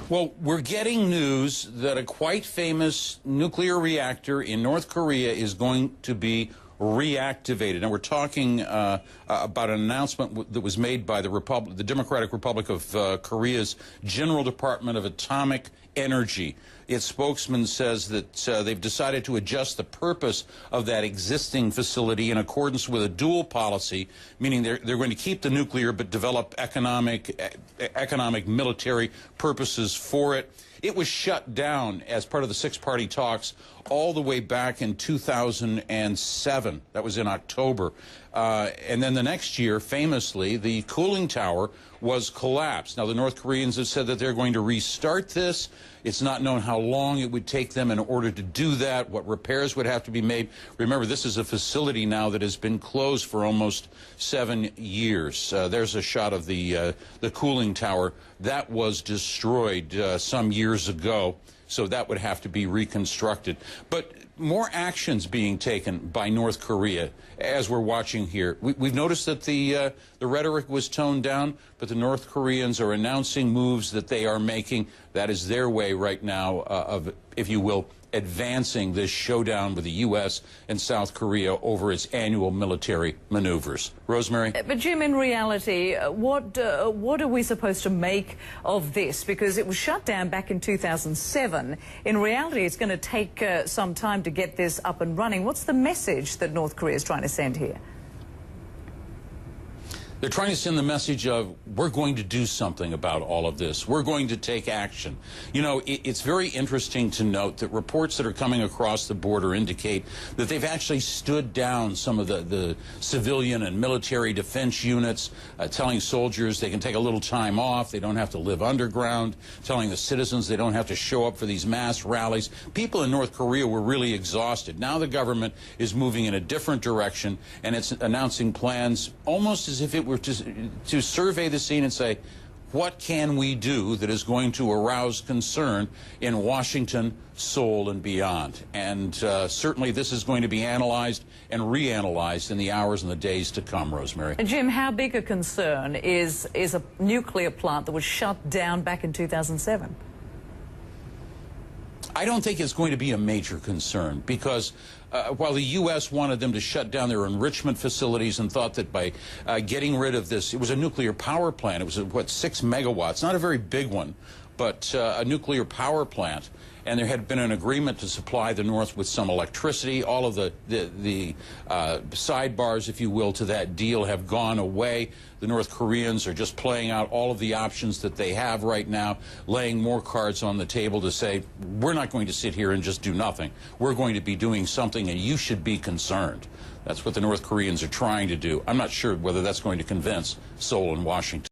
Well, we're getting news that a quite famous nuclear reactor in North Korea is going to be reactivated. And we're talking about an announcement that was made by the Democratic Republic of Korea's General Department of Atomic Energy. Its spokesman says that they've decided to adjust the purpose of that existing facility in accordance with a dual policy, meaning they're going to keep the nuclear but develop economic military purposes for it. It was shut down as part of the six-party talks all the way back in 2007. That was in October. And then the next year, famously, the cooling tower was collapsed. Now, the North Koreans have said that they're going to restart this. It's not known how long it would take them in order to do that, what repairs would have to be made. Remember, this is a facility now that has been closed for almost 7 years. There's a shot of the cooling tower. That was destroyed some years ago, so that would have to be reconstructed. But more actions being taken by North Korea as we're watching here. We've noticed that the rhetoric was toned down, but the North Koreans are announcing moves that they are making. That is their way right now of, if you will, advancing this showdown with the U.S. and South Korea over its annual military maneuvers. Rosemary? But, Jim, in reality, what are we supposed to make of this? Because it was shut down back in 2007. In reality, it's going to take some time to get this up and running. What's the message that North Korea is trying to send here? They're trying to send the message of, we're going to do something about all of this. We're going to take action. You know, it's very interesting to note that reports that are coming across the border indicate that they've actually stood down some of the civilian and military defense units, telling soldiers they can take a little time off, they don't have to live underground, telling the citizens they don't have to show up for these mass rallies. People in North Korea were really exhausted. Now the government is moving in a different direction, and it's announcing plans almost as if it were to survey the scene and say, what can we do that is going to arouse concern in Washington, Seoul, and beyond? And certainly this is going to be analyzed and reanalyzed in the hours and the days to come, Rosemary. And Jim, how big a concern is a nuclear plant that was shut down back in 2007? I don't think it's going to be a major concern because while the U.S. wanted them to shut down their enrichment facilities and thought that by getting rid of this, it was a nuclear power plant. It was, what, 6 megawatts, not a very big one, but a nuclear power plant. And there had been an agreement to supply the North with some electricity. All of the sidebars, if you will, to that deal have gone away. The North Koreans are just playing out all of the options that they have right now, laying more cards on the table to say, we're not going to sit here and just do nothing. We're going to be doing something, and you should be concerned. That's what the North Koreans are trying to do. I'm not sure whether that's going to convince Seoul and Washington.